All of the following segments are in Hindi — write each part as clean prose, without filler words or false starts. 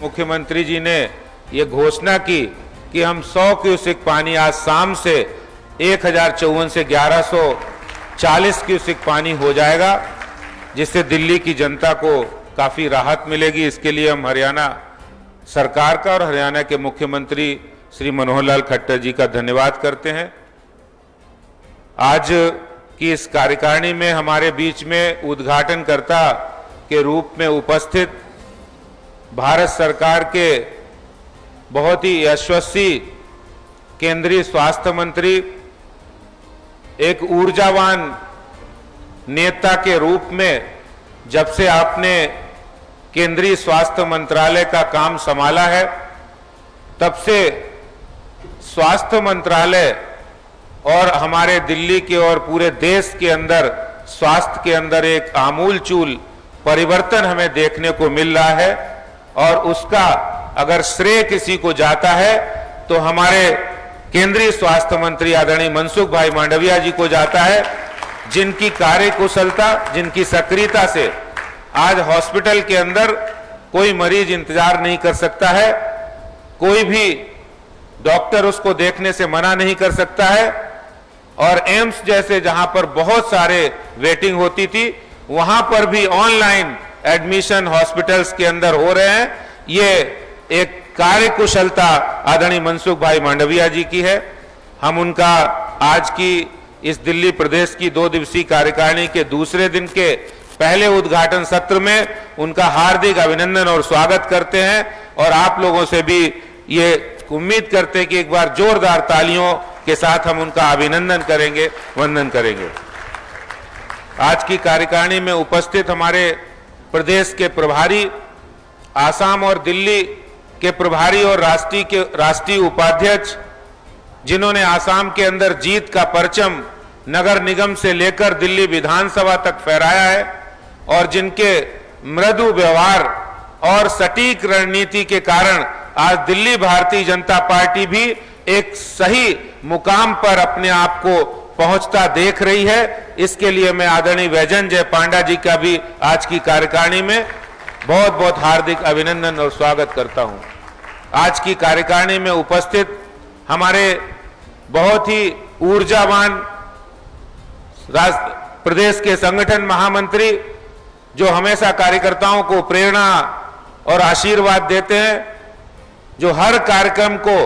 मुख्यमंत्री जी ने ये घोषणा की कि हम 100 क्यूसेक पानी आज शाम से 1054 से 1140 क्यूसेक पानी हो जाएगा, जिससे दिल्ली की जनता को काफ़ी राहत मिलेगी। इसके लिए हम हरियाणा सरकार का और हरियाणा के मुख्यमंत्री श्री मनोहर लाल खट्टर जी का धन्यवाद करते हैं। आज की इस कार्यकारिणी में हमारे बीच में उद्घाटनकर्ता के रूप में उपस्थित भारत सरकार के बहुत ही यशस्वी केंद्रीय स्वास्थ्य मंत्री, एक ऊर्जावान नेता के रूप में जब से आपने केंद्रीय स्वास्थ्य मंत्रालय का काम संभाला है, तब से स्वास्थ्य मंत्रालय और हमारे दिल्ली के और पूरे देश के अंदर स्वास्थ्य के अंदर एक आमूलचूल परिवर्तन हमें देखने को मिल रहा है। और उसका अगर श्रेय किसी को जाता है तो हमारे केंद्रीय स्वास्थ्य मंत्री आदरणीय मनसुख भाई मांडविया जी को जाता है, जिनकी कार्यकुशलता, जिनकी सक्रियता से आज हॉस्पिटल के अंदर कोई मरीज इंतजार नहीं कर सकता है, कोई भी डॉक्टर उसको देखने से मना नहीं कर सकता है। और एम्स जैसे जहां पर बहुत सारे वेटिंग होती थी, वहां पर भी ऑनलाइन एडमिशन हॉस्पिटल्स के अंदर हो रहे हैं। ये एक कार्यकुशलता आदरणीय मनसुख भाई मांडविया जी की है। हम उनका आज की इस दिल्ली प्रदेश की 2 दिवसीय कार्यकारिणी के दूसरे दिन के पहले उद्घाटन सत्र में उनका हार्दिक अभिनंदन और स्वागत करते हैं, और आप लोगों से भी ये उम्मीद करते हैं कि एक बार जोरदार तालियों के साथ हम उनका अभिनंदन करेंगे, वंदन करेंगे। आज की कार्यकारिणी में उपस्थित हमारे प्रदेश के प्रभारी, आसाम और दिल्ली के प्रभारी और राष्ट्रीय उपाध्यक्ष, जिन्होंने आसाम के अंदर जीत का परचम नगर निगम से लेकर दिल्ली विधानसभा तक फहराया है, और जिनके मृदु व्यवहार और सटीक रणनीति के कारण आज दिल्ली भारतीय जनता पार्टी भी एक सही मुकाम पर अपने आप को पहुंचता देख रही है। इसके लिए मैं आदरणीय वैजयंत पांडा जी का भी आज की कार्यकारिणी में बहुत बहुत हार्दिक अभिनंदन और स्वागत करता हूं। आज की कार्यकारिणी में उपस्थित हमारे बहुत ही ऊर्जावान प्रदेश के संगठन महामंत्री, जो हमेशा कार्यकर्ताओं को प्रेरणा और आशीर्वाद देते हैं, जो हर कार्यक्रम को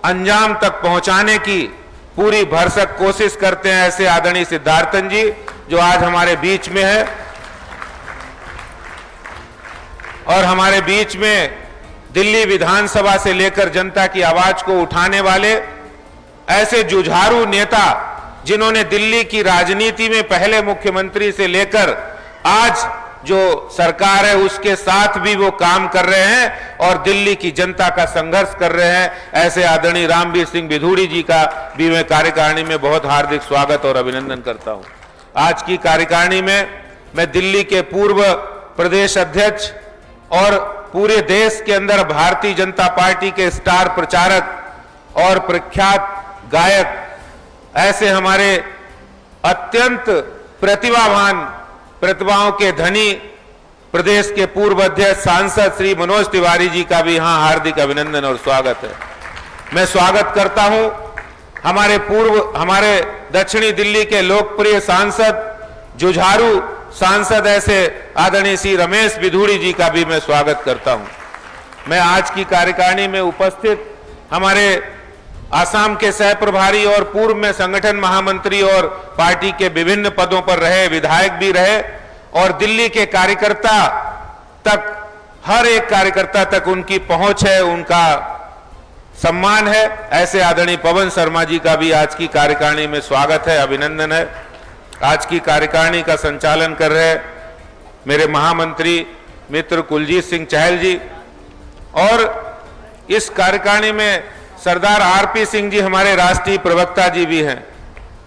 अंजाम तक पहुंचाने की पूरी भरसक कोशिश करते हैं, ऐसे आदरणीय सिद्धार्थन जी जो आज हमारे बीच में है। और हमारे बीच में दिल्ली विधानसभा से लेकर जनता की आवाज को उठाने वाले ऐसे जुझारू नेता, जिन्होंने दिल्ली की राजनीति में पहले मुख्यमंत्री से लेकर आज जो सरकार है उसके साथ भी वो काम कर रहे हैं और दिल्ली की जनता का संघर्ष कर रहे हैं, ऐसे आदरणीय रामवीर सिंह बिधूड़ी जी का भी मैं कार्यकारिणी में बहुत हार्दिक स्वागत और अभिनंदन करता हूं। आज की कार्यकारिणी में मैं दिल्ली के पूर्व प्रदेश अध्यक्ष और पूरे देश के अंदर भारतीय जनता पार्टी के स्टार प्रचारक और प्रख्यात गायक, ऐसे हमारे अत्यंत प्रतिभाओं के धनी प्रदेश के पूर्व अध्यक्ष सांसद श्री मनोज तिवारी जी का भी यहां हार्दिक अभिनंदन और स्वागत है। मैं स्वागत करता हूं हमारे दक्षिणी दिल्ली के लोकप्रिय सांसद, जुझारू सांसद ऐसे आदरणीय श्री रमेश बिधूड़ी जी का भी मैं स्वागत करता हूं। मैं आज की कार्यकारिणी में उपस्थित हमारे आसाम के सह प्रभारी और पूर्व में संगठन महामंत्री और पार्टी के विभिन्न पदों पर रहे, विधायक भी रहे, और दिल्ली के कार्यकर्ता तक, हर एक कार्यकर्ता तक उनकी पहुंच है, उनका सम्मान है, ऐसे आदरणीय पवन शर्मा जी का भी आज की कार्यकारिणी में स्वागत है, अभिनंदन है। आज की कार्यकारिणी का संचालन कर रहे मेरे महामंत्री मित्र कुलजीत सिंह चहल जी, और इस कार्यकारिणी में सरदार आरपी सिंह जी हमारे राष्ट्रीय प्रवक्ता जी भी हैं,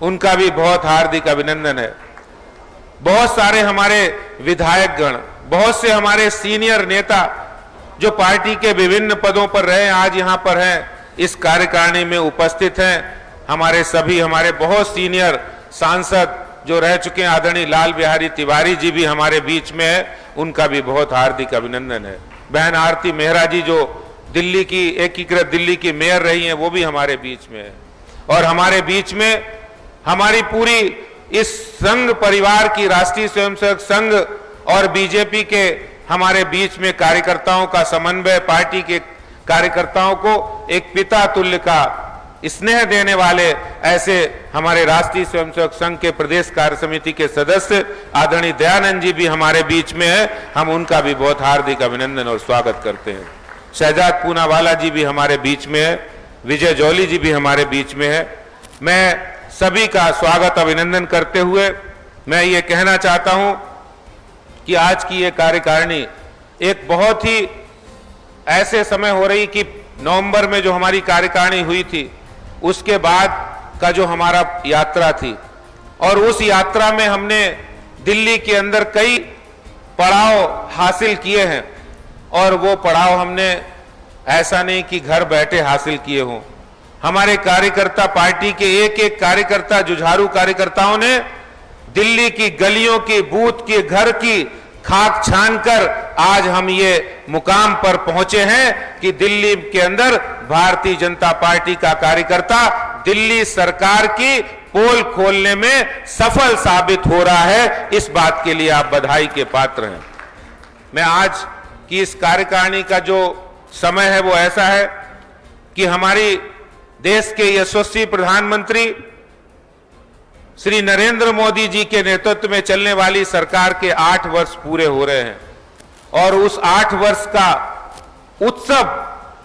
उनका भी बहुत हार्दिक अभिनंदन है। बहुत सारे हमारे विधायकगण, बहुत से हमारे सीनियर नेता जो पार्टी के विभिन्न पदों पर रहे, आज यहां पर हैं, इस कार्यकारिणी में उपस्थित हैं। हमारे बहुत सीनियर सांसद जो रह चुके हैं, आदरणीय लाल बिहारी तिवारी जी भी हमारे बीच में है, उनका भी बहुत हार्दिक अभिनंदन है। बहन आरती मेहरा जी जो दिल्ली की एकीकृत दिल्ली की मेयर रही हैं, वो भी हमारे बीच में है। और हमारे बीच में हमारी पूरी इस संघ परिवार की राष्ट्रीय स्वयंसेवक संघ और बीजेपी के हमारे बीच में कार्यकर्ताओं का समन्वय, पार्टी के कार्यकर्ताओं को एक पिता तुल्य का स्नेह देने वाले ऐसे हमारे राष्ट्रीय स्वयंसेवक संघ के प्रदेश कार्य समिति के सदस्य आदरणीय दयानंद जी भी हमारे बीच में है। हम उनका भी बहुत हार्दिक अभिनंदन और स्वागत करते हैं। शहजाद पूनावाला जी भी हमारे बीच में है, विजय जौली जी भी हमारे बीच में है। मैं सभी का स्वागत अभिनंदन करते हुए मैं ये कहना चाहता हूं कि आज की ये कार्यकारिणी एक बहुत ही ऐसे समय हो रही कि नवंबर में जो हमारी कार्यकारिणी हुई थी उसके बाद का जो हमारा यात्रा थी, और उस यात्रा में हमने दिल्ली के अंदर कई पड़ाव हासिल किए हैं। और वो पड़ाव हमने ऐसा नहीं कि घर बैठे हासिल किए हों। हमारे कार्यकर्ता, पार्टी के एक एक कार्यकर्ता, जुझारू कार्यकर्ताओं ने दिल्ली की गलियों की, बूथ की, घर की खाक छानकर आज हम ये मुकाम पर पहुंचे हैं कि दिल्ली के अंदर भारतीय जनता पार्टी का कार्यकर्ता दिल्ली सरकार की पोल खोलने में सफल साबित हो रहा है। इस बात के लिए आप बधाई के पात्र हैं। मैं आज की इस कार्यकारिणी का जो समय है वो ऐसा है कि हमारी देश के यशस्वी प्रधानमंत्री श्री नरेंद्र मोदी जी के नेतृत्व में चलने वाली सरकार के 8 वर्ष पूरे हो रहे हैं, और उस 8 वर्ष का उत्सव,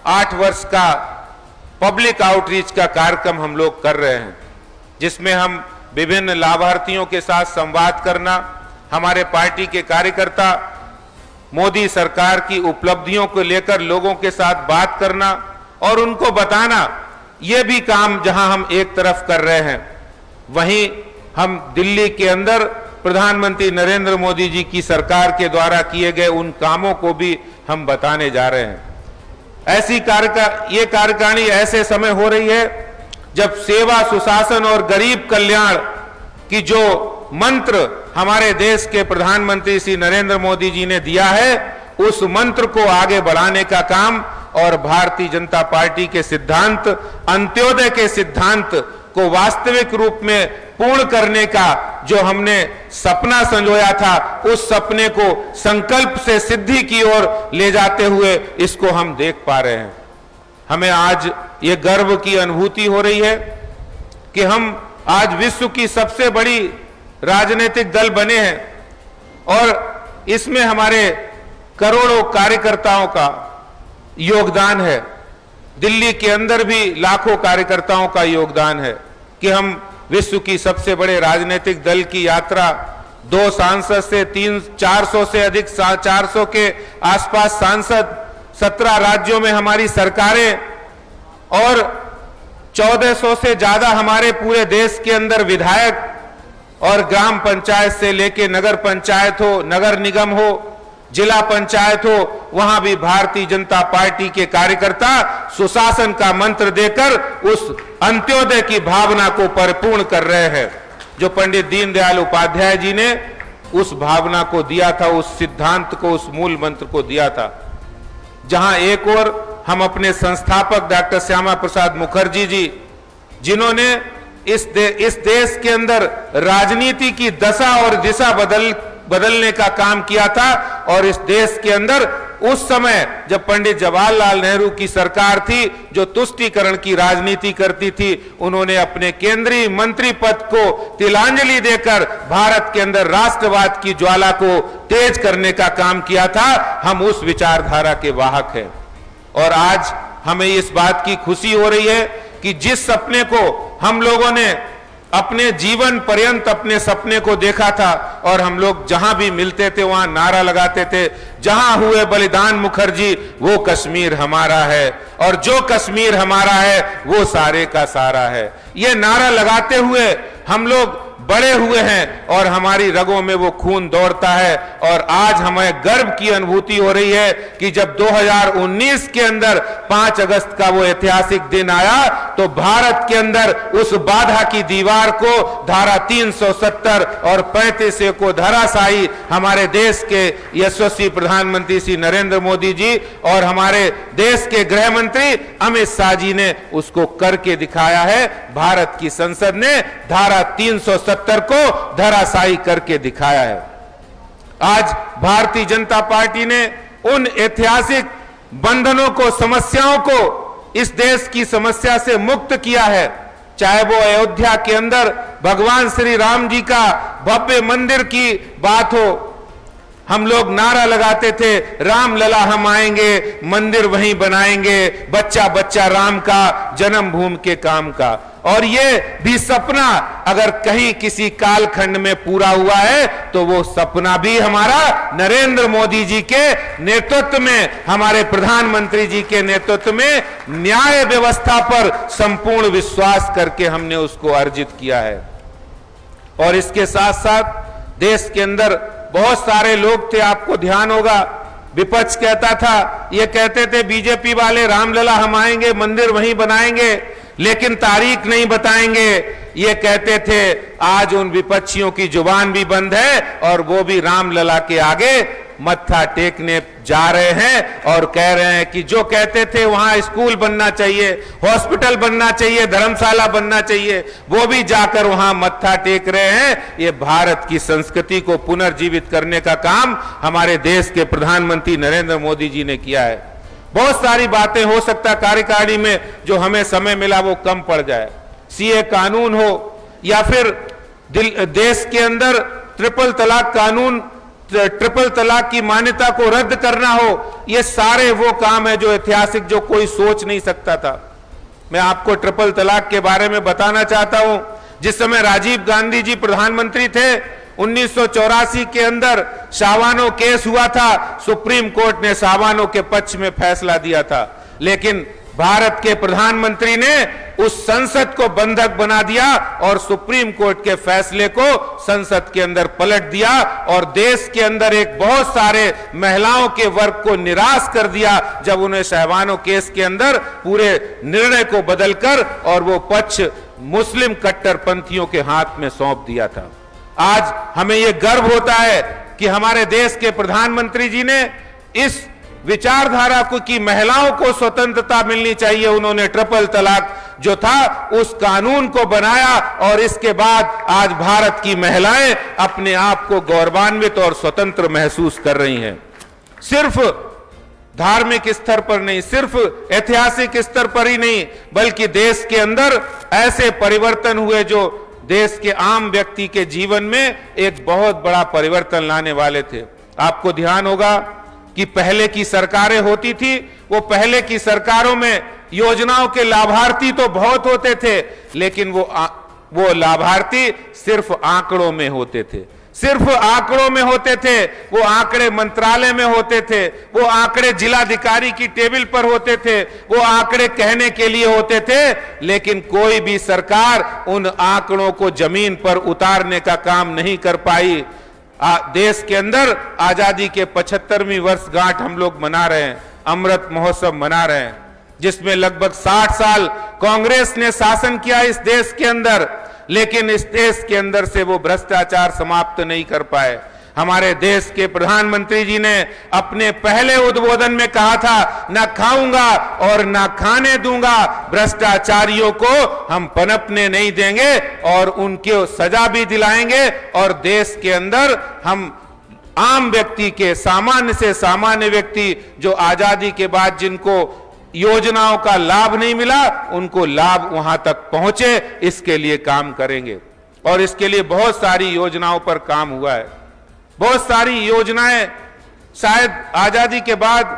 8 वर्ष का पब्लिक आउटरीच का कार्यक्रम हम लोग कर रहे हैं, जिसमें हम विभिन्न लाभार्थियों के साथ संवाद करना, हमारे पार्टी के कार्यकर्ता मोदी सरकार की उपलब्धियों को लेकर लोगों के साथ बात करना और उनको बताना। ये भी काम जहां हम एक तरफ कर रहे हैं, वहीं हम दिल्ली के अंदर प्रधानमंत्री नरेंद्र मोदी जी की सरकार के द्वारा किए गए उन कामों को भी हम बताने जा रहे हैं। ये कार्यकारिणी ऐसे समय हो रही है जब सेवा, सुशासन और गरीब कल्याण की जो मंत्र हमारे देश के प्रधानमंत्री श्री नरेंद्र मोदी जी ने दिया है, उस मंत्र को आगे बढ़ाने का काम और भारतीय जनता पार्टी के सिद्धांत, अंत्योदय के सिद्धांत को वास्तविक रूप में पूर्ण करने का जो हमने सपना संजोया था, उस सपने को संकल्प से सिद्धि की ओर ले जाते हुए इसको हम देख पा रहे हैं। हमें आज ये गर्व की अनुभूति हो रही है कि हम आज विश्व की सबसे बड़ी राजनीतिक दल बने हैं, और इसमें हमारे करोड़ों कार्यकर्ताओं का योगदान है। दिल्ली के अंदर भी लाखों कार्यकर्ताओं का योगदान है कि हम विश्व की सबसे बड़े राजनीतिक दल की यात्रा 2 सांसद से 400 से अधिक 400 के आसपास सांसद, 17 राज्यों में हमारी सरकारें और 1400 से ज्यादा हमारे पूरे देश के अंदर विधायक, और ग्राम पंचायत से लेके नगर पंचायत हो, नगर निगम हो, जिला पंचायत हो, वहां भी भारतीय जनता पार्टी के कार्यकर्ता सुशासन का मंत्र देकर उस अंत्योदय की भावना को परिपूर्ण कर रहे हैं, जो पंडित दीनदयाल उपाध्याय जी ने उस भावना को दिया था, उस सिद्धांत को, उस मूल मंत्र को दिया था। जहां एक ओर हम अपने संस्थापक डॉक्टर श्यामा प्रसाद मुखर्जी जी, जिन्होंने इस देश के अंदर राजनीति की दशा और दिशा बदलने का काम किया था, और इस देश के अंदर उस समय जब पंडित जवाहरलाल नेहरू की सरकार थी जो तुष्टीकरण की राजनीति करती थी, उन्होंने अपने केंद्रीय मंत्री पद को तिलांजलि देकर भारत के अंदर राष्ट्रवाद की ज्वाला को तेज करने का काम किया था। हम उस विचारधारा के वाहक हैं, और आज हमें इस बात की खुशी हो रही है कि जिस सपने को हम लोगों ने अपने जीवन पर्यंत अपने सपने को देखा था, और हम लोग जहां भी मिलते थे वहां नारा लगाते थे, जहां हुए बलिदान मुखर्जी वो कश्मीर हमारा है, और जो कश्मीर हमारा है वो सारे का सारा है। ये नारा लगाते हुए हम लोग बड़े हुए हैं और हमारी रगों में वो खून दौड़ता है, और आज हमें गर्व की अनुभूति हो रही है कि जब 2019 के अंदर 5 अगस्त का वो ऐतिहासिक दिन आया तो भारत के अंदर उस बाधा की दीवार को धारा 370 और 35 को धराशायी हमारे देश के यशस्वी प्रधानमंत्री श्री नरेंद्र मोदी जी और हमारे देश के गृह मंत्री अमित शाह जी ने उसको करके दिखाया है। भारत की संसद ने धारा 370 को धराशायी करके दिखाया है। आज भारतीय जनता पार्टी ने उन ऐतिहासिक बंधनों को, समस्याओं को इस देश की समस्या से मुक्त किया है। चाहे वो अयोध्या के अंदर भगवान श्री राम जी का भव्य मंदिर की बात हो, हम लोग नारा लगाते थे, राम लला हम आएंगे, मंदिर वहीं बनाएंगे, बच्चा बच्चा राम का, जन्मभूमि के काम का। और ये भी सपना अगर कहीं किसी कालखंड में पूरा हुआ है तो वो सपना भी हमारा नरेंद्र मोदी जी के नेतृत्व में, हमारे प्रधानमंत्री जी के नेतृत्व में न्याय व्यवस्था पर संपूर्ण विश्वास करके हमने उसको अर्जित किया है। और इसके साथ साथ देश के अंदर बहुत सारे लोग थे, आपको ध्यान होगा, विपक्ष कहता था, ये कहते थे बीजेपी वाले, रामलला हम आएंगे, मंदिर वहीं बनाएंगे, लेकिन तारीख नहीं बताएंगे। ये कहते थे, आज उन विपक्षियों की जुबान भी बंद है और वो भी रामलला के आगे मत्था टेकने जा रहे हैं और कह रहे हैं कि जो कहते थे वहां स्कूल बनना चाहिए, हॉस्पिटल बनना चाहिए, धर्मशाला बनना चाहिए, वो भी जाकर वहां मत्था टेक रहे हैं। ये भारत की संस्कृति को पुनर्जीवित करने का काम हमारे देश के प्रधानमंत्री नरेंद्र मोदी जी ने किया है। बहुत सारी बातें हो सकता है कार्यकारिणी में जो हमें समय मिला वो कम पड़ जाए, सीए कानून हो या फिर देश के अंदर ट्रिपल तलाक कानून, ट्रिपल तलाक की मान्यता को रद्द करना हो, ये सारे वो काम है जो ऐतिहासिक, जो कोई सोच नहीं सकता था। मैं आपको ट्रिपल तलाक के बारे में बताना चाहता हूं। जिस समय राजीव गांधी जी प्रधानमंत्री थे, 1984 के अंदर शाहबानो केस हुआ था, सुप्रीम कोर्ट ने शाहबानो के पक्ष में फैसला दिया था, लेकिन भारत के प्रधानमंत्री ने उस संसद को बंधक बना दिया और सुप्रीम कोर्ट के फैसले को संसद के अंदर पलट दिया और देश के अंदर एक बहुत सारे महिलाओं के वर्ग को निराश कर दिया जब उन्हें शाहबानो केस के अंदर पूरे निर्णय को बदलकर और वो पक्ष मुस्लिम कट्टरपंथियों के हाथ में सौंप दिया था। आज हमें यह गर्व होता है कि हमारे देश के प्रधानमंत्री जी ने इस विचारधारा को कि महिलाओं को स्वतंत्रता मिलनी चाहिए, उन्होंने ट्रिपल तलाक जो था उस कानून को बनाया और इसके बाद आज भारत की महिलाएं अपने आप को गौरवान्वित और स्वतंत्र महसूस कर रही हैं। सिर्फ धार्मिक स्तर पर नहीं, सिर्फ ऐतिहासिक स्तर पर ही नहीं, बल्कि देश के अंदर ऐसे परिवर्तन हुए जो देश के आम व्यक्ति के जीवन में एक बहुत बड़ा परिवर्तन लाने वाले थे। आपको ध्यान होगा कि पहले की सरकारें होती थी, वो पहले की सरकारों में योजनाओं के लाभार्थी तो बहुत होते थे, लेकिन वो लाभार्थी सिर्फ आंकड़ों में होते थे, सिर्फ आंकड़ों में होते थे। वो आंकड़े मंत्रालय में होते थे, वो आंकड़े जिलाधिकारी की टेबल पर होते थे, वो आंकड़े कहने के लिए होते थे, लेकिन कोई भी सरकार उन आंकड़ों को जमीन पर उतारने का काम नहीं कर पाई। देश के अंदर आजादी के 75वीं वर्षगांठ हम लोग मना रहे हैं, अमृत महोत्सव मना रहे हैं, जिसमें लगभग 60 साल कांग्रेस ने शासन किया इस देश के अंदर, लेकिन इस देश के अंदर से वो भ्रष्टाचार समाप्त नहीं कर पाए। हमारे देश के प्रधानमंत्री जी ने अपने पहले उद्बोधन में कहा था, ना खाऊंगा और ना खाने दूंगा, भ्रष्टाचारियों को हम पनपने नहीं देंगे और उनको सजा भी दिलाएंगे और देश के अंदर हम आम व्यक्ति के, सामान्य से सामान्य व्यक्ति जो आजादी के बाद जिनको योजनाओं का लाभ नहीं मिला, उनको लाभ वहां तक पहुंचे, इसके लिए काम करेंगे। और इसके लिए बहुत सारी योजनाओं पर काम हुआ है। बहुत सारी योजनाएं शायद आजादी के बाद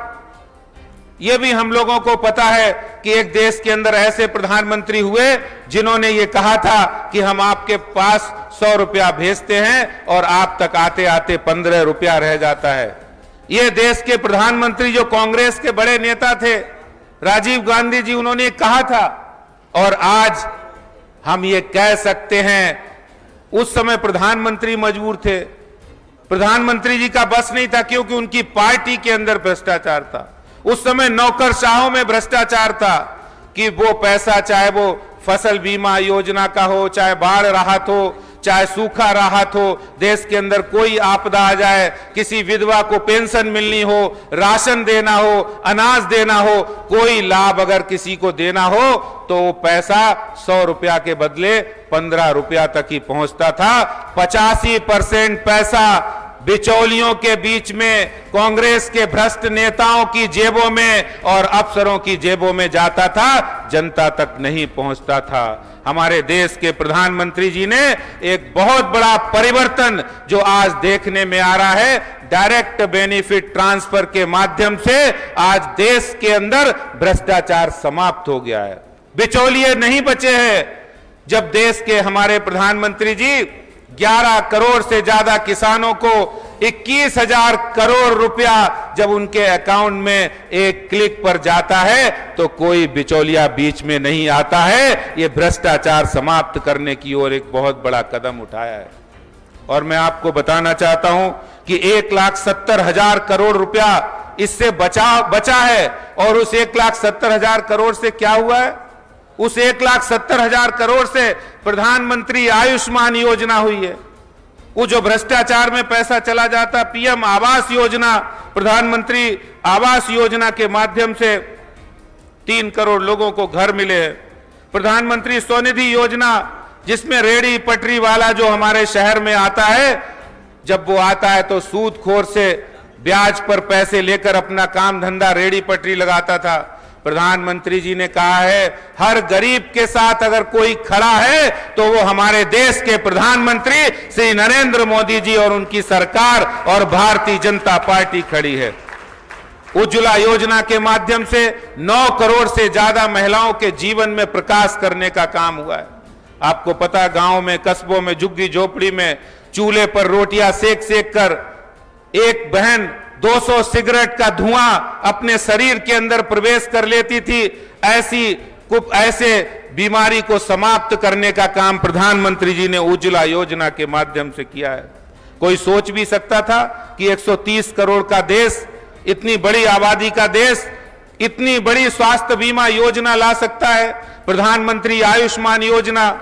यह भी हम लोगों को पता है कि एक देश के अंदर ऐसे प्रधानमंत्री हुए जिन्होंने ये कहा था कि हम आपके पास 100 रुपया भेजते हैं और आप तक आते आते 15 रुपया रह जाता है। ये देश के प्रधानमंत्री जो कांग्रेस के बड़े नेता थे, राजीव गांधी जी, उन्होंने कहा था और आज हम ये कह सकते हैं, उस समय प्रधानमंत्री मजबूर थे, प्रधानमंत्री जी का बस नहीं था क्योंकि उनकी पार्टी के अंदर भ्रष्टाचार था। उस समय नौकरशाहों में भ्रष्टाचार था। कि वो पैसा चाहे वो फसल बीमा योजना का हो, चाहे बाढ़ राहत हो, चाहे सूखा राहत हो, देश के अंदर कोई आपदा आ जाए, किसी विधवा को पेंशन मिलनी हो, राशन देना हो, अनाज देना हो, कोई लाभ अगर किसी को देना हो तो वो पैसा 100 रुपया के बदले 15 रुपया तक ही पहुंचता था। 85% पैसा बिचौलियों के बीच में, कांग्रेस के भ्रष्ट नेताओं की जेबों में और अफसरों की जेबों में जाता था, जनता तक नहीं पहुंचता था। हमारे देश के प्रधानमंत्री जी ने एक बहुत बड़ा परिवर्तन जो आज देखने में आ रहा है, डायरेक्ट बेनिफिट ट्रांसफर के माध्यम से आज देश के अंदर भ्रष्टाचार समाप्त हो गया है, बिचौलिए नहीं बचे हैं। जब देश के हमारे प्रधानमंत्री जी 11 करोड़ से ज्यादा किसानों को 21,000 करोड़ रुपया जब उनके अकाउंट में एक क्लिक पर जाता है तो कोई बिचौलिया बीच में नहीं आता है। ये भ्रष्टाचार समाप्त करने की ओर एक बहुत बड़ा कदम उठाया है। और मैं आपको बताना चाहता हूं कि 1,70,000 करोड़ रुपया इससे बचा है। और उस 1,70,000 करोड़ से क्या हुआ है? उस 1,70,000 करोड़ से प्रधानमंत्री आयुष्मान योजना हुई है। वो जो भ्रष्टाचार में पैसा चला जाता, पीएम आवास योजना, प्रधानमंत्री आवास योजना के माध्यम से 3 करोड़ लोगों को घर मिले हैं। प्रधानमंत्री स्वनिधि योजना, जिसमें रेहड़ी पटरी वाला जो हमारे शहर में आता है, जब वो आता है तो सूदखोर से ब्याज पर पैसे लेकर अपना काम धंधा रेहड़ी पटरी लगाता था। प्रधानमंत्री जी ने कहा है हर गरीब के साथ अगर कोई खड़ा है तो वो हमारे देश के प्रधानमंत्री श्री नरेंद्र मोदी जी और उनकी सरकार और भारतीय जनता पार्टी खड़ी है। उज्ज्वला योजना के माध्यम से 9 करोड़ से ज्यादा महिलाओं के जीवन में प्रकाश करने का काम हुआ है। आपको पता है, गांव में, कस्बों में, झुग्गी झोपड़ी में चूल्हे पर रोटियां सेक सेक कर एक बहन 200 सिगरेट का धुआं अपने शरीर के अंदर प्रवेश कर लेती थी। ऐसे बीमारी को समाप्त करने का काम प्रधानमंत्री जी ने उज्ज्वला योजना के माध्यम से किया है। कोई सोच भी सकता था कि 130 करोड़ का देश, इतनी बड़ी आबादी का देश, इतनी बड़ी स्वास्थ्य बीमा योजना ला सकता है? प्रधानमंत्री आयुष्मान योजना,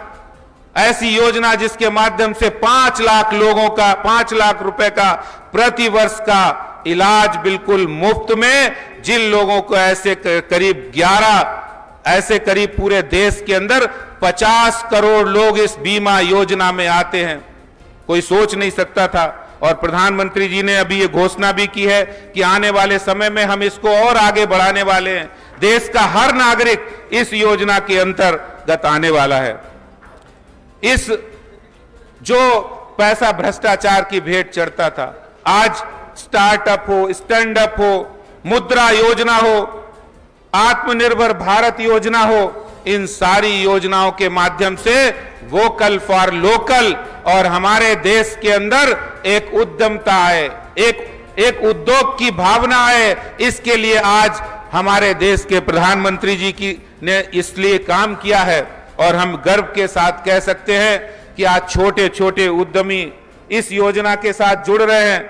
ऐसी योजना जिसके माध्यम से 5 लाख लोगों का 5 लाख रुपए का प्रति वर्ष का इलाज बिल्कुल मुफ्त में, जिन लोगों को ऐसे करीब पूरे देश के अंदर 50 करोड़ लोग इस बीमा योजना में आते हैं। कोई सोच नहीं सकता था। और प्रधानमंत्री जी ने अभी ये घोषणा भी की है कि आने वाले समय में हम इसको और आगे बढ़ाने वाले हैं। देश का हर नागरिक इस योजना के अंतर्गत आने वाला है। इस जो पैसा भ्रष्टाचार की भेंट चढ़ता था, आज स्टार्टअप हो, स्टैंड अप हो, मुद्रा योजना हो, आत्मनिर्भर भारत योजना हो, इन सारी योजनाओं के माध्यम से वोकल फॉर लोकल और हमारे देश के अंदर एक उद्यमता है, एक उद्योग की भावना है। इसके लिए आज हमारे देश के प्रधानमंत्री जी की ने इसलिए काम किया है और हम गर्व के साथ कह सकते हैं कि आज छोटे छोटे उद्यमी इस योजना के साथ जुड़ रहे हैं।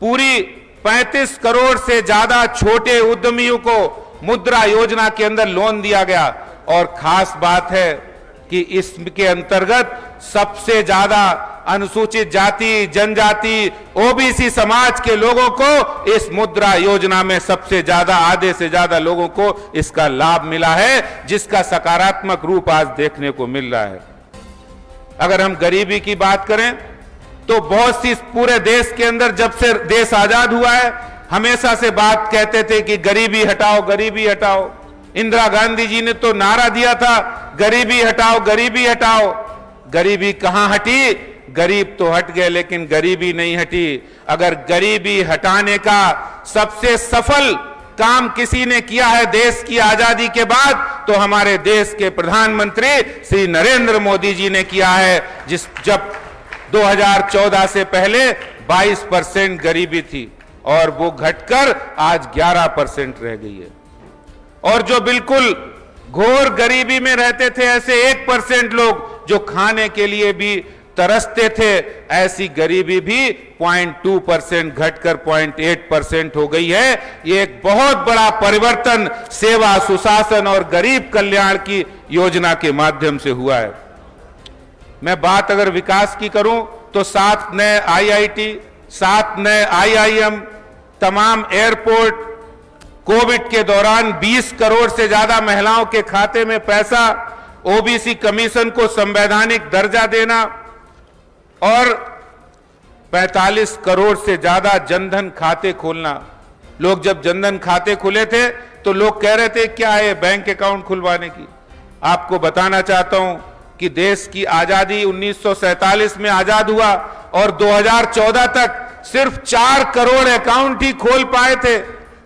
पूरी 35 करोड़ से ज्यादा छोटे उद्यमियों को मुद्रा योजना के अंदर लोन दिया गया। और खास बात है कि इसके अंतर्गत सबसे ज्यादा अनुसूचित जाति, जनजाति, ओबीसी समाज के लोगों को इस मुद्रा योजना में सबसे ज्यादा, आधे से ज्यादा लोगों को इसका लाभ मिला है, जिसका सकारात्मक रूप आज देखने को मिल रहा है। अगर हम गरीबी की बात करें तो बहुत सी पूरे देश के अंदर जब से देश आजाद हुआ है हमेशा से बात कहते थे कि गरीबी हटाओ, गरीबी हटाओ। इंदिरा गांधी जी ने तो नारा दिया था गरीबी हटाओ, गरीबी हटाओ। गरीबी कहां हटी? गरीब तो हट गए लेकिन गरीबी नहीं हटी। अगर गरीबी हटाने का सबसे सफल काम किसी ने किया है देश की आजादी के बाद तो हमारे देश के प्रधानमंत्री श्री नरेंद्र मोदी जी ने किया है। जब 2014 से पहले 22% गरीबी थी और वो घटकर आज 11% रह गई है। और जो बिल्कुल घोर गरीबी में रहते थे ऐसे 1% लोग जो खाने के लिए भी तरसते थे, ऐसी गरीबी भी 0.2% घटकर 0.8% हो गई है। ये एक बहुत बड़ा परिवर्तन सेवा, सुशासन और गरीब कल्याण की योजना के माध्यम से हुआ है। मैं बात अगर विकास की करूं तो 7 नए IIT, 7 नए IIM, तमाम एयरपोर्ट, कोविड के दौरान 20 करोड़ से ज्यादा महिलाओं के खाते में पैसा, ओबीसी कमीशन को संवैधानिक दर्जा देना और 45 करोड़ से ज्यादा जनधन खाते खोलना। लोग जब जनधन खाते खुले थे तो लोग कह रहे थे क्या है बैंक अकाउंट खुलवाने की। आपको बताना चाहता हूं कि देश की आजादी 1947 में आजाद हुआ और 2014 तक सिर्फ 4 करोड़ अकाउंट ही खोल पाए थे।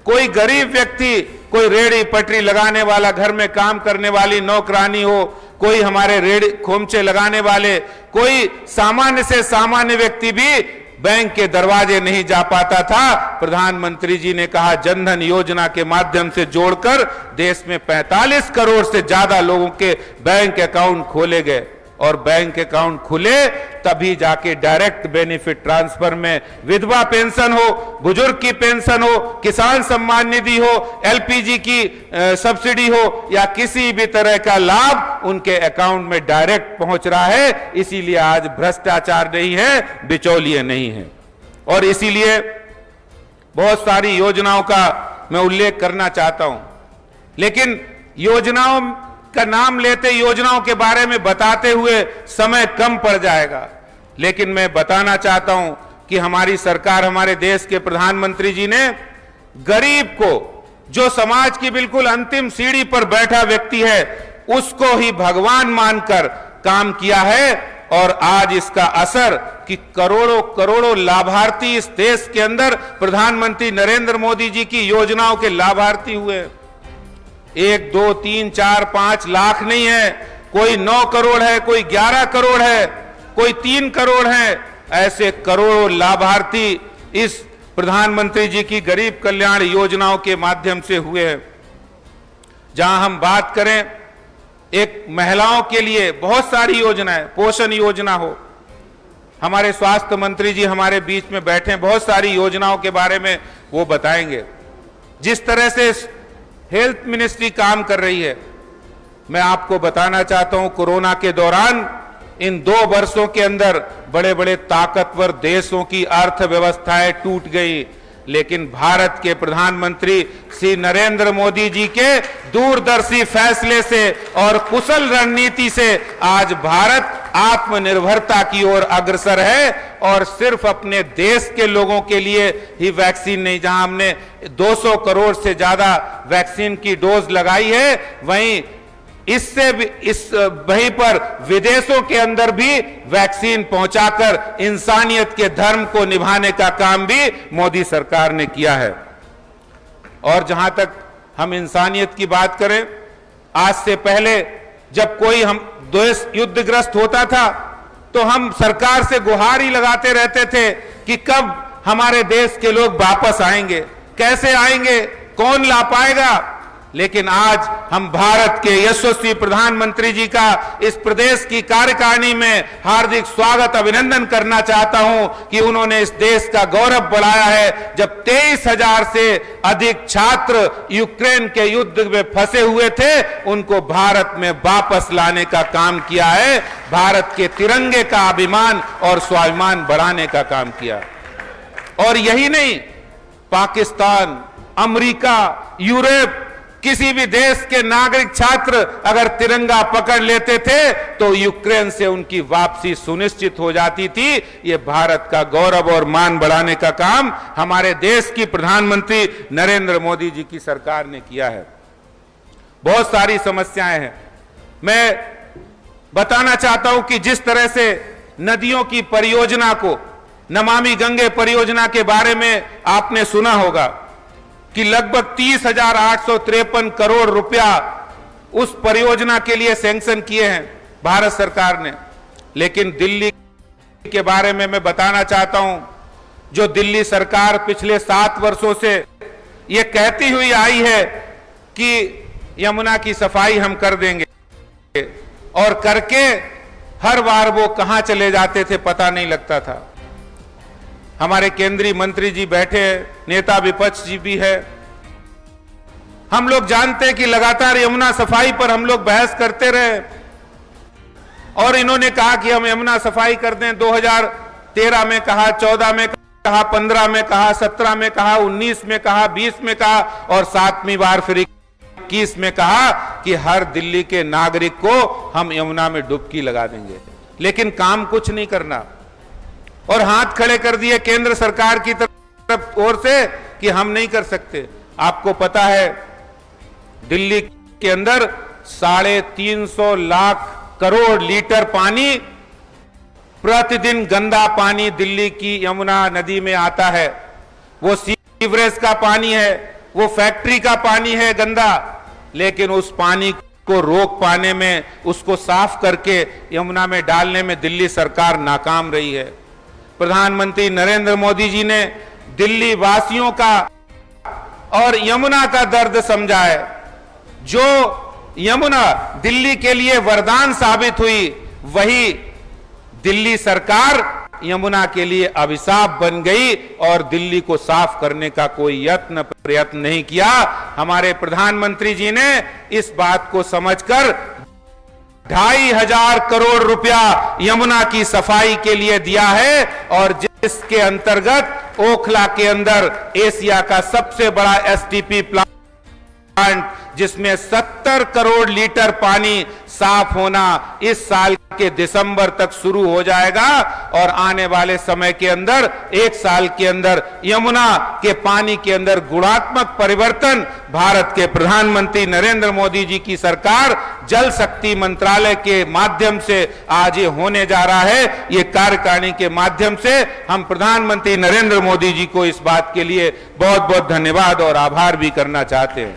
कोई गरीब व्यक्ति, कोई रेड़ी पटरी लगाने वाला, घर में काम करने वाली नौकरानी हो, कोई हमारे रेड़ी खोमचे लगाने वाले, कोई सामान्य से सामान्य व्यक्ति भी बैंक के दरवाजे नहीं जा पाता था। प्रधानमंत्री जी ने कहा जनधन योजना के माध्यम से जोड़कर देश में 45 करोड़ से ज्यादा लोगों के बैंक अकाउंट खोले गए और बैंक अकाउंट खुले तभी जाके डायरेक्ट बेनिफिट ट्रांसफर में विधवा पेंशन हो, बुजुर्ग की पेंशन हो, किसान सम्मान निधि हो, LPG की सब्सिडी हो या किसी भी तरह का लाभ उनके अकाउंट में डायरेक्ट पहुंच रहा है। इसीलिए आज भ्रष्टाचार नहीं है, बिचौलिए नहीं है। और इसीलिए बहुत सारी योजनाओं का मैं उल्लेख करना चाहता हूं, लेकिन योजनाओं का नाम लेते, योजनाओं के बारे में बताते हुए समय कम पड़ जाएगा। लेकिन मैं बताना चाहता हूं कि हमारी सरकार, हमारे देश के प्रधानमंत्री जी ने गरीब को, जो समाज की बिल्कुल अंतिम सीढ़ी पर बैठा व्यक्ति है, उसको ही भगवान मानकर काम किया है। और आज इसका असर कि करोड़ों करोड़ों लाभार्थी इस देश के अंदर प्रधानमंत्री नरेंद्र मोदी जी की योजनाओं के लाभार्थी हुए। 1, 2, 3, 4, 5 लाख नहीं है, कोई 9 करोड़ है, कोई 11 करोड़ है, कोई 3 करोड़ है। ऐसे करोड़ों लाभार्थी इस प्रधानमंत्री जी की गरीब कल्याण योजनाओं के माध्यम से हुए हैं। जहां हम बात करें एक महिलाओं के लिए बहुत सारी योजनाएं, पोषण योजना हो, हमारे स्वास्थ्य मंत्री जी हमारे बीच में बैठे, बहुत सारी योजनाओं के बारे में वो बताएंगे। जिस तरह से हेल्थ मिनिस्ट्री काम कर रही है, मैं आपको बताना चाहता हूं कोरोना के दौरान इन 2 वर्षों के अंदर बड़े बड़े ताकतवर देशों की अर्थव्यवस्थाएं टूट गई, लेकिन भारत के प्रधानमंत्री श्री नरेंद्र मोदी जी के दूरदर्शी फैसले से और कुशल रणनीति से आज भारत आत्मनिर्भरता की ओर अग्रसर है। और सिर्फ अपने देश के लोगों के लिए ही वैक्सीन नहीं, जहां हमने 200 करोड़ से ज्यादा वैक्सीन की डोज लगाई है, वहीं इससे भी वहीं पर विदेशों के अंदर भी वैक्सीन पहुंचाकर इंसानियत के धर्म को निभाने का काम भी मोदी सरकार ने किया है। और जहां तक हम इंसानियत की बात करें, आज से पहले जब कोई हम देश युद्धग्रस्त होता था तो हम सरकार से गुहार ही लगाते रहते थे कि कब हमारे देश के लोग वापस आएंगे, कैसे आएंगे, कौन ला पाएगा। लेकिन आज हम भारत के यशस्वी प्रधानमंत्री जी का इस प्रदेश की कार्यकारिणी में हार्दिक स्वागत, अभिनंदन करना चाहता हूं कि उन्होंने इस देश का गौरव बढ़ाया है। जब 23,000 से अधिक छात्र यूक्रेन के युद्ध में फंसे हुए थे, उनको भारत में वापस लाने का काम किया है, भारत के तिरंगे का अभिमान और स्वाभिमान बढ़ाने का काम किया। और यही नहीं, पाकिस्तान, अमेरिका, यूरोप, किसी भी देश के नागरिक छात्र अगर तिरंगा पकड़ लेते थे तो यूक्रेन से उनकी वापसी सुनिश्चित हो जाती थी। ये भारत का गौरव और मान बढ़ाने का काम हमारे देश की प्रधानमंत्री नरेंद्र मोदी जी की सरकार ने किया है। बहुत सारी समस्याएं हैं। मैं बताना चाहता हूं कि जिस तरह से नदियों की परियोजना को, नमामि गंगे परियोजना के बारे में आपने सुना होगा कि लगभग 30,853 करोड़ रुपया उस परियोजना के लिए सैंक्शन किए हैं भारत सरकार ने। लेकिन दिल्ली के बारे में मैं बताना चाहता हूं, जो दिल्ली सरकार पिछले 7 वर्षों से ये कहती हुई आई है कि यमुना की सफाई हम कर देंगे, और करके हर बार वो कहां चले जाते थे पता नहीं लगता था। हमारे केंद्रीय मंत्री जी बैठे, नेता विपक्ष जी भी है। हम लोग जानते हैं कि लगातार यमुना सफाई पर हम लोग बहस करते रहे और इन्होंने कहा कि हम यमुना सफाई कर दें। 2013 में कहा, 14 में कहा, 15 में कहा, 17 में कहा, 19 में कहा, 20 में कहा और 7वीं बार फिर 21 में कहा कि हर दिल्ली के नागरिक को हम यमुना में डुबकी लगा देंगे। लेकिन काम कुछ नहीं करना और हाथ खड़े कर दिए केंद्र सरकार की तरफ ओर से कि हम नहीं कर सकते। आपको पता है दिल्ली के अंदर 350 लाख करोड़ लीटर पानी प्रतिदिन गंदा पानी दिल्ली की यमुना नदी में आता है। वो सीवरेज का पानी है, वो फैक्ट्री का पानी है गंदा, लेकिन उस पानी को रोक पाने में, उसको साफ करके यमुना में डालने में दिल्ली सरकार नाकाम रही है। प्रधानमंत्री नरेंद्र मोदी जी ने दिल्ली वासियों का और यमुना का दर्द समझा है। जो यमुना दिल्ली के लिए वरदान साबित हुई, वही दिल्ली सरकार यमुना के लिए अभिशाप बन गई और दिल्ली को साफ करने का कोई प्रयत्न नहीं किया। हमारे प्रधानमंत्री जी ने इस बात को समझकर 2,500 करोड़ रुपया यमुना की सफाई के लिए दिया है और जिसके अंतर्गत ओखला के अंदर एशिया का सबसे बड़ा एसटीपी प्लांट, जिसमें 70 करोड़ लीटर पानी साफ होना इस साल के दिसंबर तक शुरू हो जाएगा और आने वाले समय के अंदर 1 साल के अंदर यमुना के पानी के अंदर गुणात्मक परिवर्तन भारत के प्रधानमंत्री नरेंद्र मोदी जी की सरकार जल शक्ति मंत्रालय के माध्यम से आज ये होने जा रहा है। ये कार्यकारिणी के माध्यम से हम प्रधानमंत्री नरेंद्र मोदी जी को इस बात के लिए बहुत बहुत धन्यवाद और आभार भी करना चाहते हैं।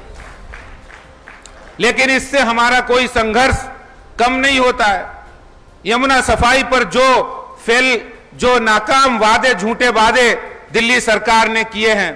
लेकिन इससे हमारा कोई संघर्ष कम नहीं होता है। यमुना सफाई पर जो नाकाम वादे, झूठे वादे दिल्ली सरकार ने किए हैं,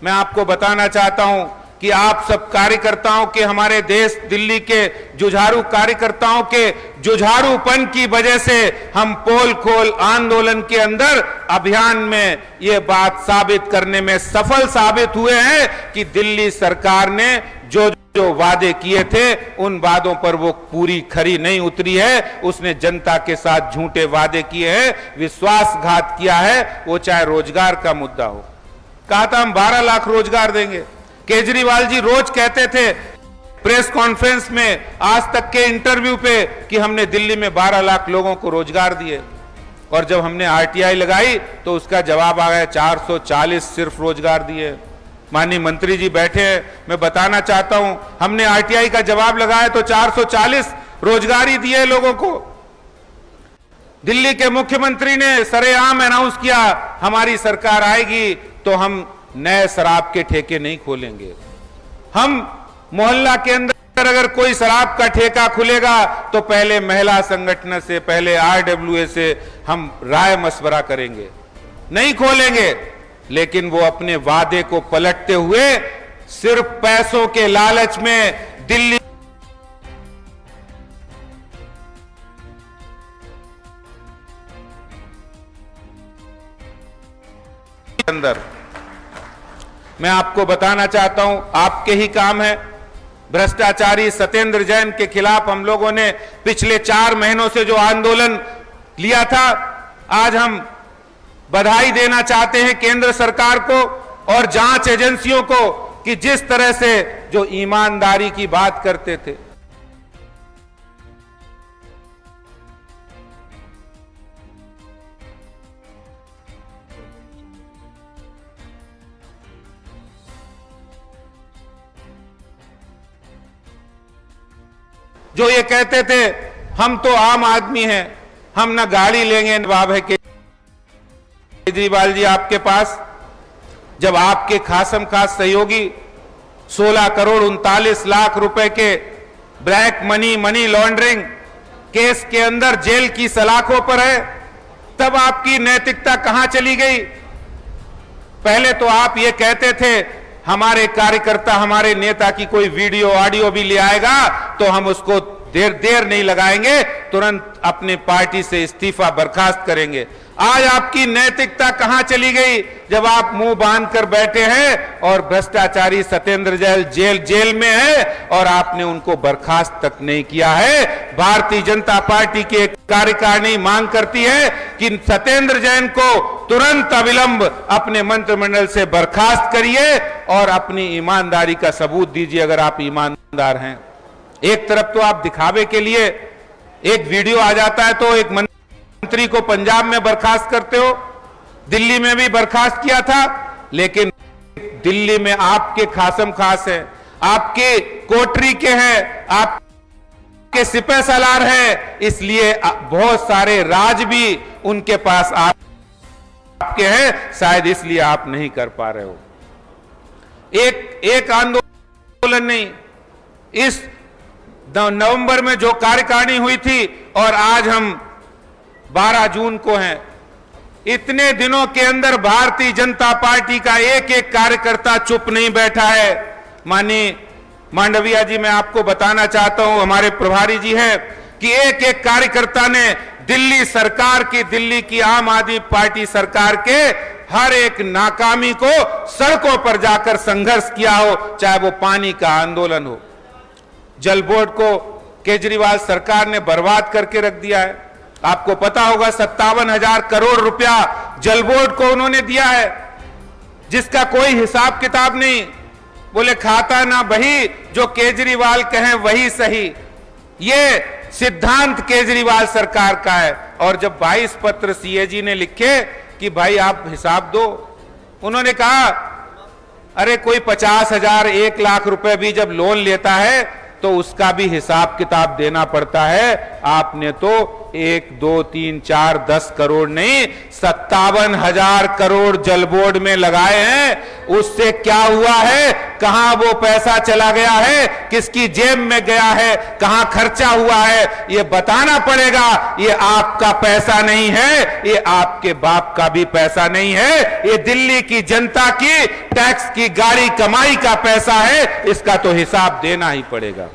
मैं आपको बताना चाहता हूं कि आप सब कार्यकर्ताओं के, हमारे देश दिल्ली के जुझारू कार्यकर्ताओं के जुझारूपन की वजह से हम पोल खोल आंदोलन के अंदर अभियान में ये बात साबित करने में सफल साबित हुए हैं कि दिल्ली सरकार ने जो वादे किए थे उन वादों पर वो पूरी खरी नहीं उतरी है। उसने जनता के साथ झूठे वादे किए हैं, विश्वासघात किया है, वो चाहे रोजगार का मुद्दा हो। कहा था हम 12 लाख रोजगार देंगे। केजरीवाल जी रोज कहते थे प्रेस कॉन्फ्रेंस में, आज तक के इंटरव्यू पे, कि हमने दिल्ली में 12 लाख लोगों को रोजगार दिए और जब हमने आरटीआई लगाई तो उसका जवाब आ गया 440 सिर्फ रोजगार दिए। माननीय मंत्री जी बैठे हैं, मैं बताना चाहता हूं, हमने आरटीआई का जवाब लगाया तो 440 रोजगारी दिए लोगों को। दिल्ली के मुख्यमंत्री ने सरेआम अनाउंस किया हमारी सरकार आएगी तो हम नए शराब के ठेके नहीं खोलेंगे। हम मोहल्ला के अंदर अगर कोई शराब का ठेका खुलेगा तो पहले महिला संगठन से, पहले आरडब्ल्यूए से हम राय मशवरा करेंगे, नहीं खोलेंगे। लेकिन वो अपने वादे को पलटते हुए सिर्फ पैसों के लालच में दिल्ली अंदर, मैं आपको बताना चाहता हूं, आपके ही काम है। भ्रष्टाचारी सत्येंद्र जैन के खिलाफ हम लोगों ने पिछले 4 महीनों से जो आंदोलन लिया था, आज हम बधाई देना चाहते हैं केंद्र सरकार को और जांच एजेंसियों को कि जिस तरह से जो ईमानदारी की बात करते थे, जो ये कहते थे हम तो आम आदमी हैं, हम ना गाड़ी लेंगे नवाब है। केजरीवाल जी आपके पास जब आपके खासम खास सहयोगी 16 करोड़ 39 लाख रुपए के ब्लैक मनी लॉन्ड्रिंग केस के अंदर जेल की सलाखों पर है, तब आपकी नैतिकता कहां चली गई? पहले तो आप ये कहते थे हमारे कार्यकर्ता, हमारे नेता की कोई वीडियो ऑडियो भी ले आएगा तो हम उसको देर नहीं लगाएंगे, तुरंत अपनी पार्टी से इस्तीफा बर्खास्त करेंगे। आज आपकी नैतिकता कहां चली गई, जब आप मुंह बांध कर बैठे हैं और भ्रष्टाचारी सत्येंद्र जैन जेल में है और आपने उनको बर्खास्त तक नहीं किया है। भारतीय जनता पार्टी की कार्यकारिणी मांग करती है कि सत्येंद्र जैन को तुरंत अविलंब अपने मंत्रिमंडल से बर्खास्त करिए और अपनी ईमानदारी का सबूत दीजिए अगर आप ईमानदार हैं। एक तरफ तो आप दिखावे के लिए एक वीडियो आ जाता है तो एक मंत्री को पंजाब में बर्खास्त करते हो, दिल्ली में भी बर्खास्त किया था, लेकिन दिल्ली में आपके खासम खास हैं, आपके कोटरी के हैं, आपके सिपह सलार हैं, इसलिए बहुत सारे राज भी उनके पास आपके हैं, शायद इसलिए आप नहीं कर पा रहे हो। एक आंदोलन नहीं, इस नवंबर में जो कार्यकारिणी हुई थी और आज हम 12 जून को हैं, इतने दिनों के अंदर भारतीय जनता पार्टी का एक एक कार्यकर्ता चुप नहीं बैठा है। माननीय मांडविया जी, मैं आपको बताना चाहता हूं, हमारे प्रभारी जी हैं, कि एक एक कार्यकर्ता ने दिल्ली सरकार की, दिल्ली की आम आदमी पार्टी सरकार के हर एक नाकामी को सड़कों पर जाकर संघर्ष किया हो, चाहे वो पानी का आंदोलन हो। जल बोर्ड को केजरीवाल सरकार ने बर्बाद करके रख दिया है। आपको पता होगा 57,000 करोड़ रुपया जल बोर्ड को उन्होंने दिया है, जिसका कोई हिसाब किताब नहीं। बोले खाता ना बही, जो केजरीवाल कहें वही सही। ये सिद्धांत केजरीवाल सरकार का है। और जब 22 पत्र सीएजी ने लिखे कि भाई आप हिसाब दो, उन्होंने कहा अरे कोई 50,000 1 लाख रुपए भी जब लोन लेता है तो उसका भी हिसाब किताब देना पड़ता है। आपने तो 1, 2, 3, 4, 10 करोड़ नहीं, 57,000 करोड़ जल बोर्ड में लगाए हैं। उससे क्या हुआ है, कहां वो पैसा चला गया है, किसकी जेब में गया है, कहां खर्चा हुआ है, ये बताना पड़ेगा। ये आपका पैसा नहीं है, ये आपके बाप का भी पैसा नहीं है, ये दिल्ली की जनता की टैक्स की गाड़ी कमाई का पैसा है, इसका तो हिसाब देना ही पड़ेगा।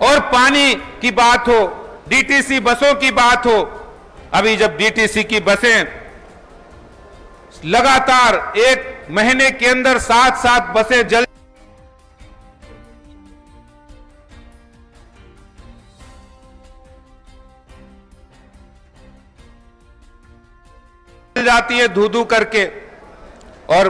और पानी की बात हो, डीटीसी बसों की बात हो, अभी जब डीटीसी की बसें लगातार एक महीने के अंदर 7 बसें जल जाती है धू-धू करके, और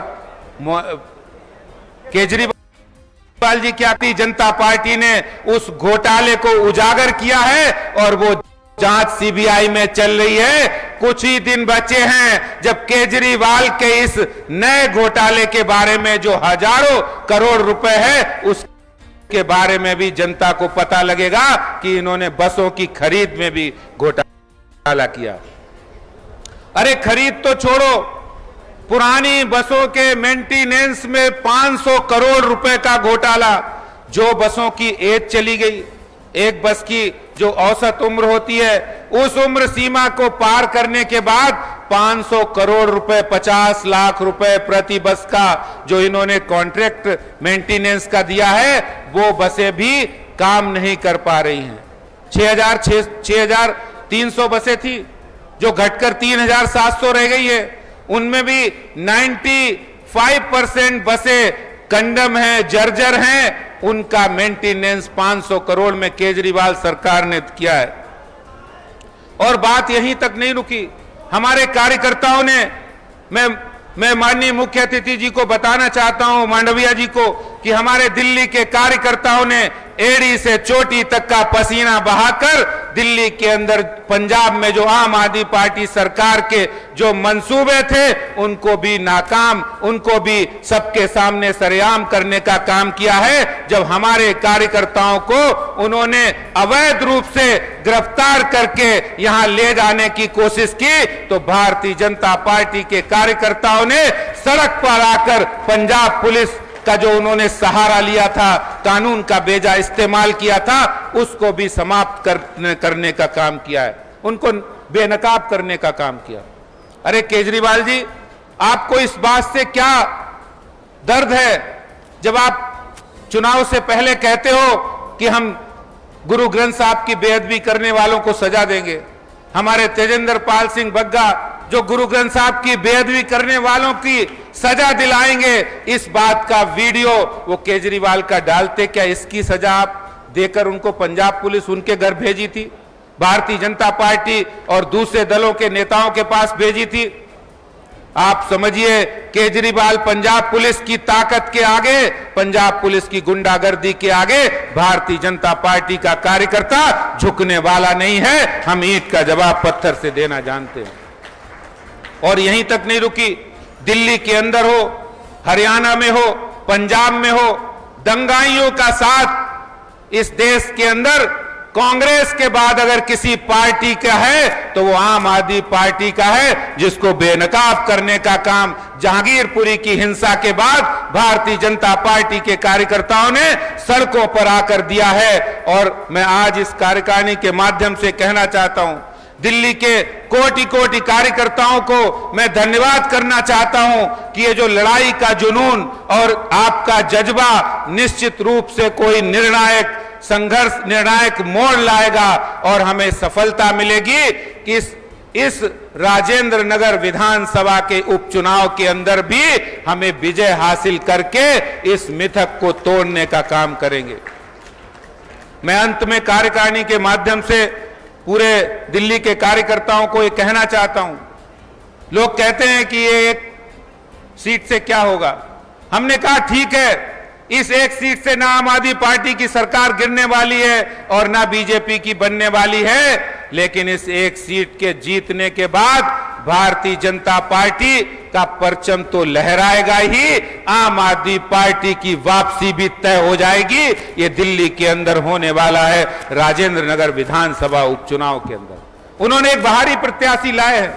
केजरीवाल जी की भारतीय जनता पार्टी ने उस घोटाले को उजागर किया है और वो जांच सीबीआई में चल रही है। कुछ ही दिन बचे हैं जब केजरीवाल के इस नए घोटाले के बारे में जो हजारों करोड़ रुपए है उसके बारे में भी जनता को पता लगेगा कि इन्होंने बसों की खरीद में भी घोटाला किया। अरे खरीद तो छोड़ो, पुरानी बसों के मेंटेनेंस में 500 करोड़ रुपए का घोटाला। जो बसों की एज चली गई, एक बस की जो औसत उम्र होती है, उस उम्र सीमा को पार करने के बाद 500 करोड़ रुपए, 50 लाख रुपए प्रति बस का जो इन्होंने कॉन्ट्रैक्ट मेंटेनेंस का दिया है, वो बसें भी काम नहीं कर पा रही हैं। 6,300 बसें थी जो घटकर 3,700 रह गई है। उनमें भी 95% बसें कंडम हैं, जर्जर हैं, उनका मेंटेनेंस 500 करोड़ में केजरीवाल सरकार ने किया है। और बात यहीं तक नहीं रुकी, हमारे कार्यकर्ताओं ने, मैं माननीय मुख्य अतिथि जी को बताना चाहता हूं, मांडविया जी को, कि हमारे दिल्ली के कार्यकर्ताओं ने एड़ी से चोटी तक का पसीना बहाकर दिल्ली के अंदर, पंजाब में जो आम आदमी पार्टी सरकार के जो मंसूबे थे उनको भी नाकाम, उनको भी सबके सामने सरेआम करने का काम किया है। जब हमारे कार्यकर्ताओं को उन्होंने अवैध रूप से गिरफ्तार करके यहां ले जाने की कोशिश की तो भारतीय जनता पार्टी के कार्यकर्ताओं ने सड़क पर आकर पंजाब पुलिस का जो उन्होंने सहारा लिया था, कानून का बेजा इस्तेमाल किया था, उसको भी समाप्त करने का काम किया है, उनको बेनकाब करने का काम किया। अरे केजरीवाल जी, आपको इस बात से क्या दर्द है जब आप चुनाव से पहले कहते हो कि हम गुरु ग्रंथ साहब की बेअदबी करने वालों को सजा देंगे। हमारे तेजेंद्र पाल सिंह बग्गा जो गुरु ग्रंथ साहब की बेअदबी करने वालों की सजा दिलाएंगे, इस बात का वीडियो वो केजरीवाल का डालते, क्या इसकी सजा आप देकर उनको पंजाब पुलिस उनके घर भेजी थी, भारतीय जनता पार्टी और दूसरे दलों के नेताओं के पास भेजी थी? आप समझिए, केजरीवाल पंजाब पुलिस की ताकत के आगे, पंजाब पुलिस की गुंडागर्दी के आगे भारतीय जनता पार्टी का कार्यकर्ता झुकने वाला नहीं है। हम ईंट का जवाब पत्थर से देना जानते हैं। और यहीं तक नहीं रुकी, दिल्ली के अंदर हो, हरियाणा में हो, पंजाब में हो, दंगाइयों का साथ इस देश के अंदर कांग्रेस के बाद अगर किसी पार्टी का है तो वो आम आदमी पार्टी का है, जिसको बेनकाब करने का काम जहांगीरपुरी की हिंसा के बाद भारतीय जनता पार्टी के कार्यकर्ताओं ने सड़कों पर आकर दिया है। और मैं आज इस कार्यकारिणी के माध्यम से कहना चाहता हूं, दिल्ली के कोटि कोटि कार्यकर्ताओं को मैं धन्यवाद करना चाहता हूं कि ये जो लड़ाई का जुनून और आपका जज्बा निश्चित रूप से कोई निर्णायक संघर्ष, निर्णायक मोड़ लाएगा और हमें सफलता मिलेगी कि इस राजेंद्र नगर विधानसभा के उपचुनाव के अंदर भी हमें विजय हासिल करके इस मिथक को तोड़ने का काम करेंगे। मैं अंत में कार्यकारिणी के माध्यम से पूरे दिल्ली के कार्यकर्ताओं को ये कहना चाहता हूं, लोग कहते हैं कि ये एक सीट से क्या होगा। हमने कहा ठीक है, इस एक सीट से ना आम आदमी पार्टी की सरकार गिरने वाली है और ना बीजेपी की बनने वाली है, लेकिन इस एक सीट के जीतने के बाद भारतीय जनता पार्टी का परचम तो लहराएगा ही, आम आदमी पार्टी की वापसी भी तय हो जाएगी। ये दिल्ली के अंदर होने वाला है राजेंद्र नगर विधानसभा उपचुनाव के अंदर। उन्होंने एक बाहरी प्रत्याशी लाए हैं।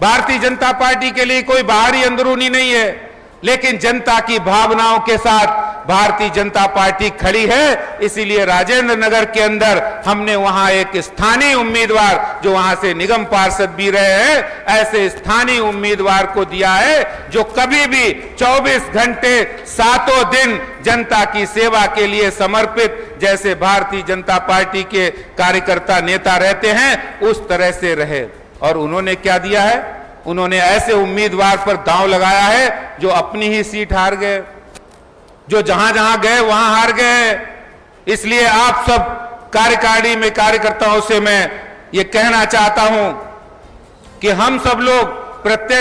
भारतीय जनता पार्टी के लिए कोई बाहरी अंदरूनी नहीं है, लेकिन जनता की भावनाओं के साथ भारतीय जनता पार्टी खड़ी है। इसीलिए राजेंद्र नगर के अंदर हमने वहां एक स्थानीय उम्मीदवार, जो वहां से निगम पार्षद भी रहे हैं, ऐसे स्थानीय उम्मीदवार को दिया है जो कभी भी 24 घंटे 7 दिन जनता की सेवा के लिए समर्पित, जैसे भारतीय जनता पार्टी के कार्यकर्ता नेता रहते हैं उस तरह से रहे। और उन्होंने क्या दिया है, उन्होंने ऐसे उम्मीदवार पर दांव लगाया है जो अपनी ही सीट हार गए, जो जहां जहां गए वहां हार गए। इसलिए आप सब कार्यकारिणी में कार्यकर्ताओं से मैं ये कहना चाहता हूं कि हम सब लोग प्रत्येक